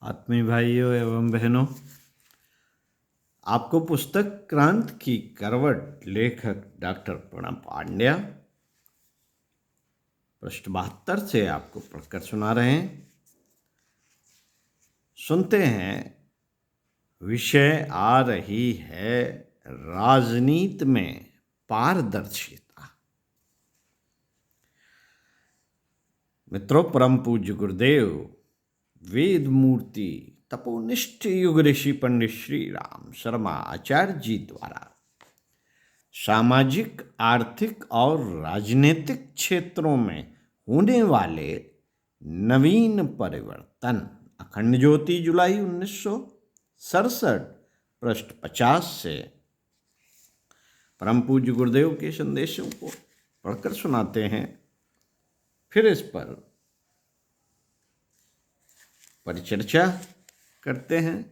आत्मीय भाइयों एवं बहनों, आपको पुस्तक क्रांति की करवट लेखक डॉक्टर प्रणब पांड्या पृष्ठ 72 से आपको पढ़कर सुना रहे हैं। सुनते हैं। विषय आ रही है राजनीति में पारदर्शिता। मित्रों, परम पूज्य गुरुदेव वेद मूर्ति तपोनिष्ठ युग ऋषि पंडित श्री राम शर्मा आचार्य जी द्वारा सामाजिक, आर्थिक और राजनीतिक क्षेत्रों में होने वाले नवीन परिवर्तन, अखंड ज्योति, जुलाई 1967, पृष्ठ 50 से परम पूज्य गुरुदेव के संदेशों को पढ़कर सुनाते हैं। फिर इस पर परिचर्चा करते हैं।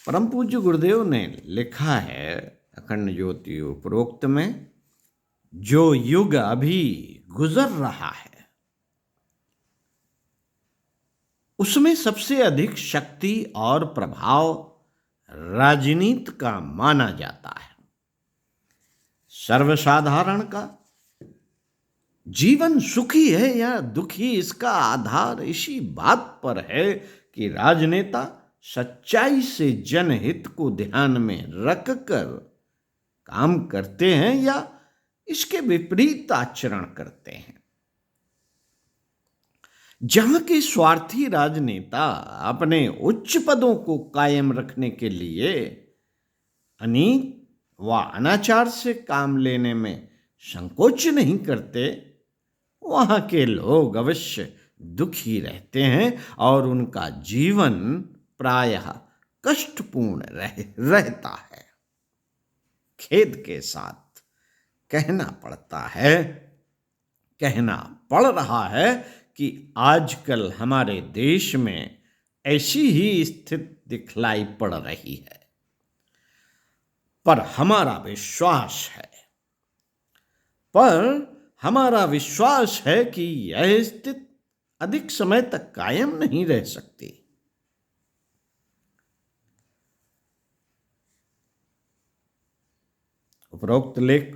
परम पूज्य गुरुदेव ने लिखा है अखंड ज्योति उपरोक्त में, जो युग अभी गुजर रहा है उसमें सबसे अधिक शक्ति और प्रभाव राजनीति का माना जाता है। सर्वसाधारण का जीवन सुखी है या दुखी, इसका आधार इसी बात पर है कि राजनेता सच्चाई से जनहित को ध्यान में रखकर काम करते हैं या इसके विपरीत आचरण करते हैं। जहां के स्वार्थी राजनेता अपने उच्च पदों को कायम रखने के लिए अनीति व अनाचार से काम लेने में संकोच नहीं करते, वहां के लोग अवश्य दुखी रहते हैं और उनका जीवन प्रायः कष्टपूर्ण रहता है। खेद के साथ कहना पड़ रहा है कि आजकल हमारे देश में ऐसी ही स्थिति दिखलाई पड़ रही है। पर हमारा विश्वास है कि यह स्थिति अधिक समय तक कायम नहीं रह सकती। उपरोक्त लेख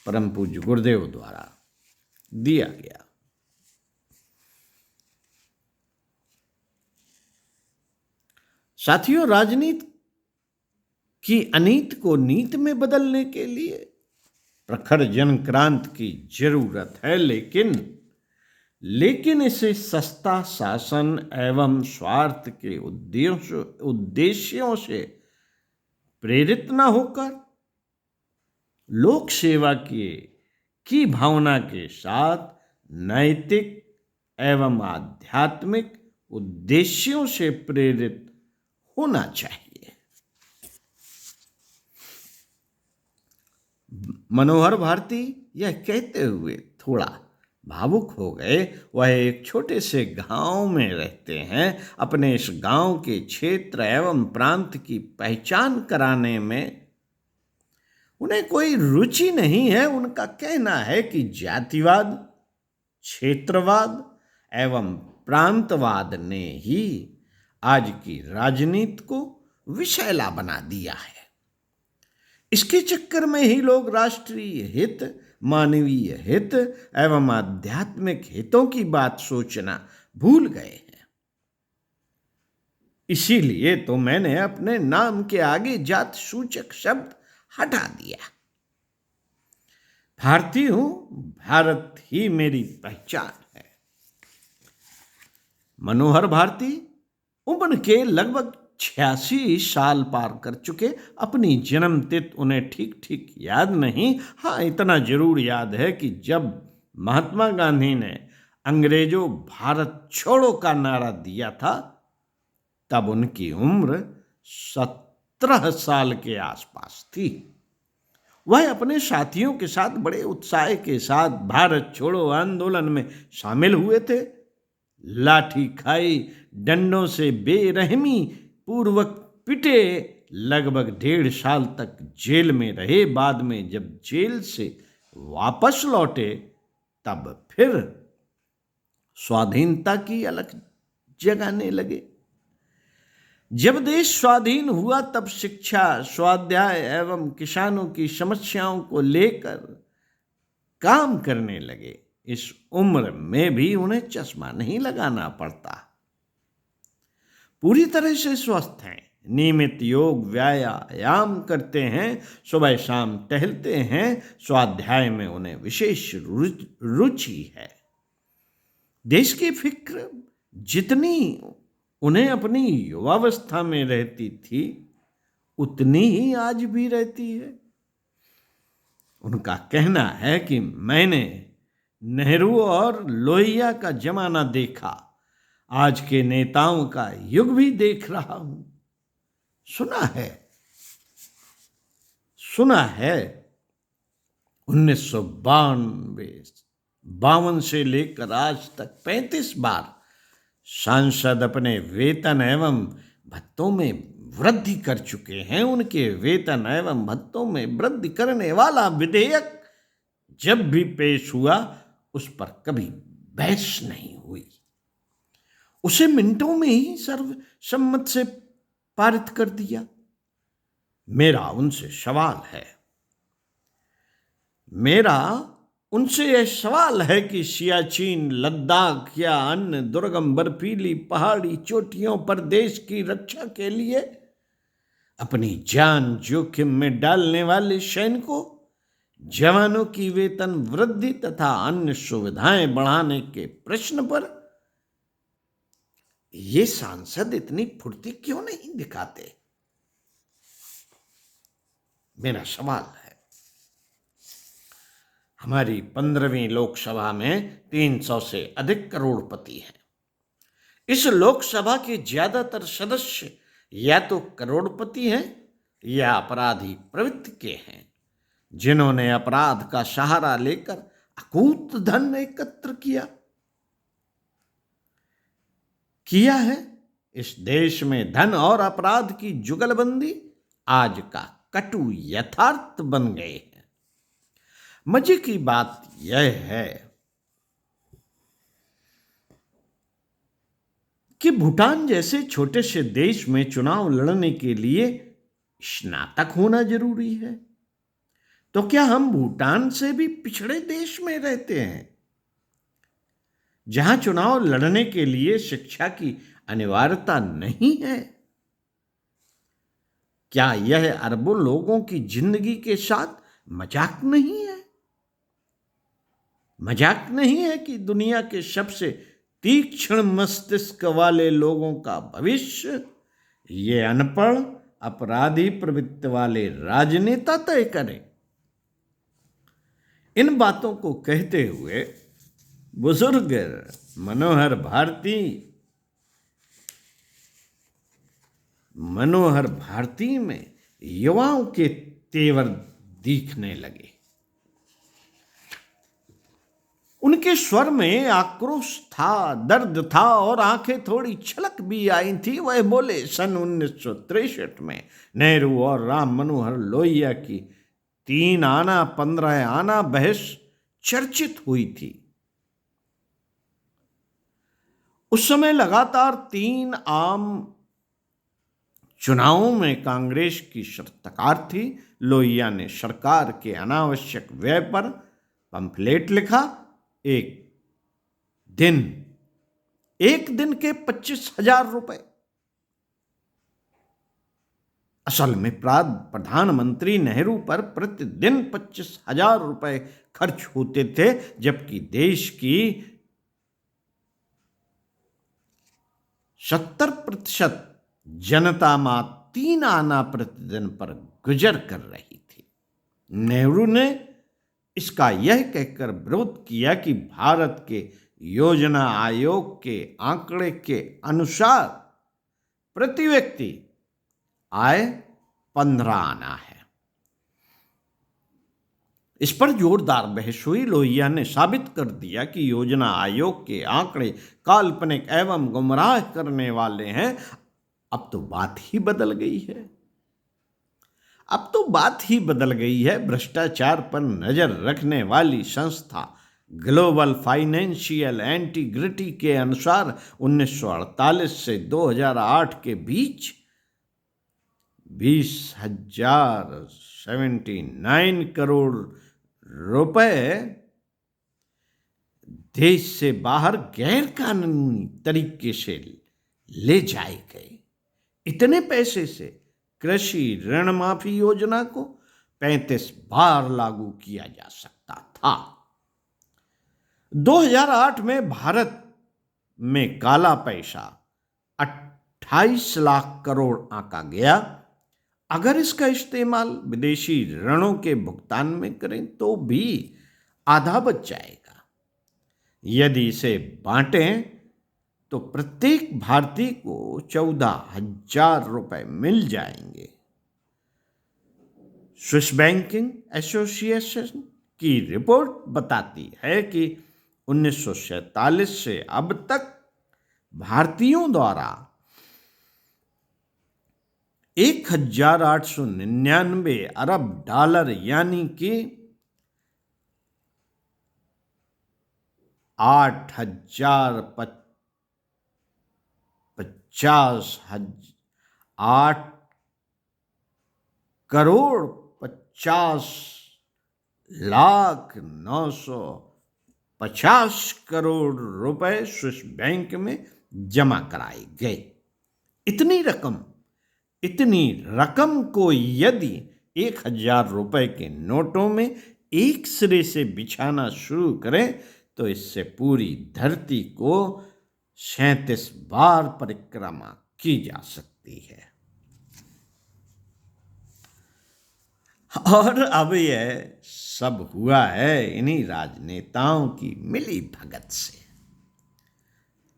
परम पूज्य गुरुदेव द्वारा दिया गया। साथियों, राजनीति की अनीति को नीति में बदलने के लिए प्रखर जन क्रांति की जरूरत है, लेकिन इसे सस्ता शासन एवं स्वार्थ के उद्देश्यों से प्रेरित न होकर लोक सेवा की भावना के साथ नैतिक एवं आध्यात्मिक उद्देश्यों से प्रेरित होना चाहिए। मनोहर भारती यह कहते हुए थोड़ा भावुक हो गए। वह एक छोटे से गांव में रहते हैं। अपने इस गांव के क्षेत्र एवं प्रांत की पहचान कराने में उन्हें कोई रुचि नहीं है। उनका कहना है कि जातिवाद, क्षेत्रवाद एवं प्रांतवाद ने ही आज की राजनीति को विषैला बना दिया है। इसके चक्कर में ही लोग राष्ट्रीय हित, मानवीय हित एवं आध्यात्मिक हितों की बात सोचना भूल गए हैं। इसीलिए तो मैंने अपने नाम के आगे जात सूचक शब्द हटा दिया। भारतीय हूं, भारत ही मेरी पहचान है। मनोहर भारती उम्र के लगभग 86 साल पार कर चुके। अपनी जन्म तिथि उन्हें ठीक ठीक याद नहीं। हाँ, इतना जरूर याद है कि जब महात्मा गांधी ने अंग्रेजों भारत छोड़ो का नारा दिया था, तब उनकी उम्र 17 साल के आसपास थी। वह अपने साथियों के साथ बड़े उत्साह के साथ भारत छोड़ो आंदोलन में शामिल हुए थे। लाठी खाई, डंडों से बेरहमी पूर्वक पिटे, लगभग 1.5 साल तक जेल में रहे। बाद में जब जेल से वापस लौटे तब फिर स्वाधीनता की अलख जगाने लगे। जब देश स्वाधीन हुआ तब शिक्षा, स्वाध्याय एवं किसानों की समस्याओं को लेकर काम करने लगे। इस उम्र में भी उन्हें चश्मा नहीं लगाना पड़ता, पूरी तरह से स्वस्थ हैं, नियमित योग व्यायाम करते हैं, सुबह शाम टहलते हैं, स्वाध्याय में उन्हें विशेष रुचि है। देश की फिक्र जितनी उन्हें अपनी युवावस्था में रहती थी उतनी ही आज भी रहती है। उनका कहना है कि मैंने नेहरू और लोहिया का जमाना देखा, आज के नेताओं का युग भी देख रहा हूं। सुना है 1952 से लेकर आज तक 35 बार सांसद अपने वेतन एवं भत्तों में वृद्धि कर चुके हैं। उनके वेतन एवं भत्तों में वृद्धि करने वाला विधेयक जब भी पेश हुआ उस पर कभी बहस नहीं हुई, उसे मिनटों में ही सर्वसम्मत से पारित कर दिया। मेरा उनसे यह सवाल है कि सियाचिन, लद्दाख या अन्य दुर्गम बर्फीली पहाड़ी चोटियों पर देश की रक्षा के लिए अपनी जान जोखिम में डालने वाले सैनिकों, जवानों की वेतन वृद्धि तथा अन्य सुविधाएं बढ़ाने के प्रश्न पर ये सांसद इतनी फुर्ती क्यों नहीं दिखाते? मेरा सवाल है। हमारी 15वीं लोकसभा में 300 से अधिक करोड़पति हैं। इस लोकसभा के ज्यादातर सदस्य या तो करोड़पति हैं या अपराधी प्रवृत्ति के हैं, जिन्होंने अपराध का सहारा लेकर अकूत धन एकत्र किया है। इस देश में धन और अपराध की जुगलबंदी आज का कटु यथार्थ बन गए हैं। मजे की बात यह है कि भूटान जैसे छोटे से देश में चुनाव लड़ने के लिए स्नातक होना जरूरी है, तो क्या हम भूटान से भी पिछड़े देश में रहते हैं, जहां चुनाव लड़ने के लिए शिक्षा की अनिवार्यता नहीं है? क्या यह अरबों लोगों की जिंदगी के साथ मजाक नहीं है? मजाक नहीं है कि दुनिया के सबसे तीक्ष्ण मस्तिष्क वाले लोगों का भविष्य ये अनपढ़ अपराधी प्रवृत्ति वाले राजनेता तय करें। इन बातों को कहते हुए बुजुर्ग मनोहर भारती में युवाओं के तेवर दिखने लगे। उनके स्वर में आक्रोश था, दर्द था और आंखें थोड़ी छलक भी आई थी। वह बोले, सन 1963 में नेहरू और राम मनोहर लोहिया की 3 आना 15 आना बहस चर्चित हुई थी। उस समय लगातार 3 आम चुनावों में कांग्रेस की सरकार थी। लोहिया ने सरकार के अनावश्यक व्यय पर पंफलेट लिखा। एक दिन के 25,000 रुपए। असल में प्रधानमंत्री नेहरू पर प्रतिदिन 25,000 रुपए खर्च होते थे, जबकि देश की 70% जनता मात्र 3 आना प्रतिदिन पर गुजर कर रही थी। नेहरू ने इसका यह कहकर विरोध किया कि भारत के योजना आयोग के आंकड़े के अनुसार प्रति व्यक्ति आय 15 आना है। इस पर जोरदार बहस हुई। लोहिया ने साबित कर दिया कि योजना आयोग के आंकड़े काल्पनिक एवं गुमराह करने वाले हैं। अब तो बात ही बदल गई है। भ्रष्टाचार पर नजर रखने वाली संस्था ग्लोबल फाइनेंशियल इंटीग्रिटी के अनुसार 1948 से 2008 के बीच 20,079 करोड़ रुपए देश से बाहर गैर कानूनी तरीके से ले जाए गए। इतने पैसे से कृषि ऋण माफी योजना को 35 बार लागू किया जा सकता था। 2008 में भारत में काला पैसा 28 लाख करोड़ आंका गया। अगर इसका इस्तेमाल विदेशी ऋणों के भुगतान में करें तो भी आधा बच जाएगा। यदि इसे बांटें तो प्रत्येक भारतीय को 14,000 रुपए मिल जाएंगे। स्विस बैंकिंग एसोसिएशन की रिपोर्ट बताती है कि 1947 से अब तक भारतीयों द्वारा 1,899 अरब डॉलर यानी कि 8 करोड़ 50 लाख 950 करोड़ रुपए स्विस बैंक में जमा कराए गए। इतनी रकम को यदि 1,000 रुपए के नोटों में एक सिरे से बिछाना शुरू करें तो इससे पूरी धरती को 37 बार परिक्रमा की जा सकती है। और अब यह सब हुआ है इन्हीं राजनेताओं की मिली भगत से।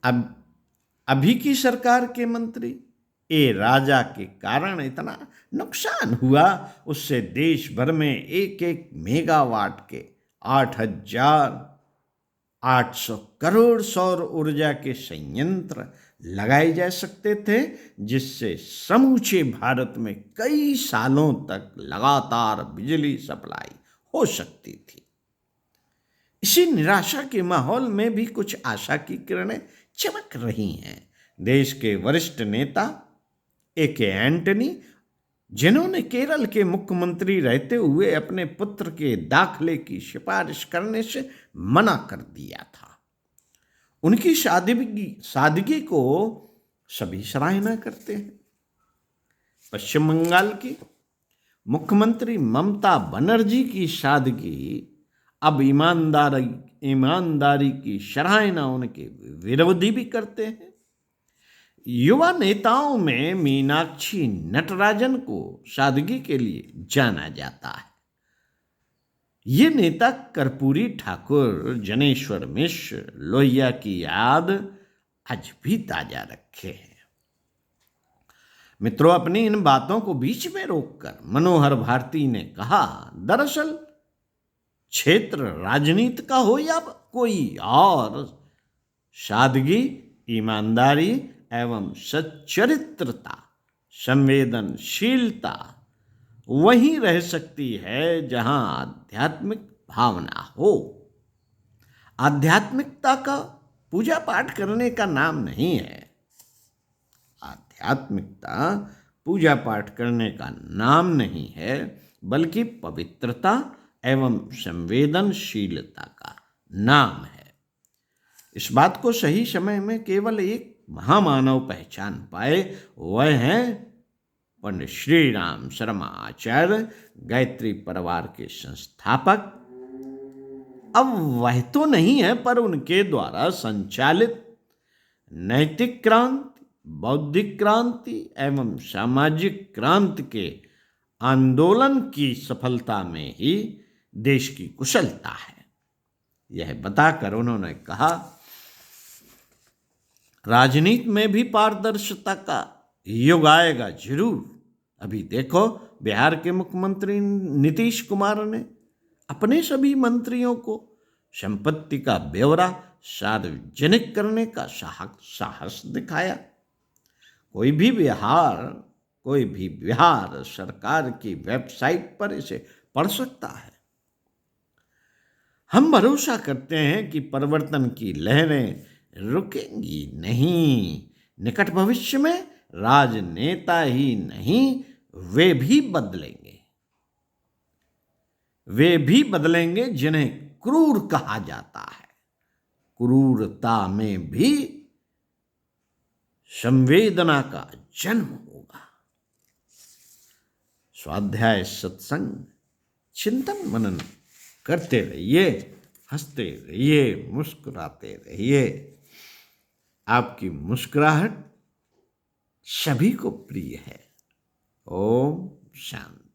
अब अभी की सरकार के मंत्री ए राजा के कारण इतना नुकसान हुआ, उससे देश भर में एक मेगावाट के 8,800 करोड़ सौर ऊर्जा के संयंत्र लगाए जा सकते थे, जिससे समूचे भारत में कई सालों तक लगातार बिजली सप्लाई हो सकती थी। इसी निराशा के माहौल में भी कुछ आशा की किरणें चमक रही हैं। देश के वरिष्ठ नेता ए.के. एंटनी, जिन्होंने केरल के मुख्यमंत्री रहते हुए अपने पुत्र के दाखिले की सिफारिश करने से मना कर दिया था, उनकी सादगी को सभी सराहना करते हैं। पश्चिम बंगाल की मुख्यमंत्री ममता बनर्जी की सादगी अब ईमानदारी की सराहना उनके विरोधी भी करते हैं। युवा नेताओं में मीनाक्षी नटराजन को सादगी के लिए जाना जाता है। ये नेता कर्पूरी ठाकुर, जनेश्वर मिश्र, लोहिया की याद आज भी ताजा रखे हैं। मित्रों, अपनी इन बातों को बीच में रोककर मनोहर भारती ने कहा, दरअसल क्षेत्र राजनीति का हो या कोई और, सादगी, ईमानदारी एवं सच्चरित्रता, संवेदनशीलता वहीं रह सकती है जहां आध्यात्मिक भावना हो। आध्यात्मिकता का पूजा पाठ करने का नाम नहीं है। आध्यात्मिकता पूजा पाठ करने का नाम नहीं है, बल्कि पवित्रता एवं संवेदनशीलता का नाम है। इस बात को सही समय में केवल एक महामानव पहचान पाए, वह हैं पंडित श्री राम शर्मा आचार्य, गायत्री परिवार के संस्थापक। अब वह तो नहीं है, पर उनके द्वारा संचालित नैतिक क्रांति, बौद्धिक क्रांति एवं सामाजिक क्रांति के आंदोलन की सफलता में ही देश की कुशलता है। यह बताकर उन्होंने कहा, राजनीति में भी पारदर्शिता का युग आएगा जरूर। अभी देखो, बिहार के मुख्यमंत्री नीतीश कुमार ने अपने सभी मंत्रियों को संपत्ति का ब्यौरा सार्वजनिक करने का साहस दिखाया। कोई भी बिहार सरकार की वेबसाइट पर इसे पढ़ सकता है। हम भरोसा करते हैं कि परिवर्तन की लहरें रुकेंगी नहीं। निकट भविष्य में राजनेता ही नहीं, वे भी बदलेंगे। वे भी बदलेंगे जिन्हें क्रूर कहा जाता है। क्रूरता में भी संवेदना का जन्म होगा। स्वाध्याय सत्संग चिंतन मनन करते रहिए, हंसते रहिए, मुस्कुराते रहिए। आपकी मुस्कुराहट सभी को प्रिय है। ओम शांति।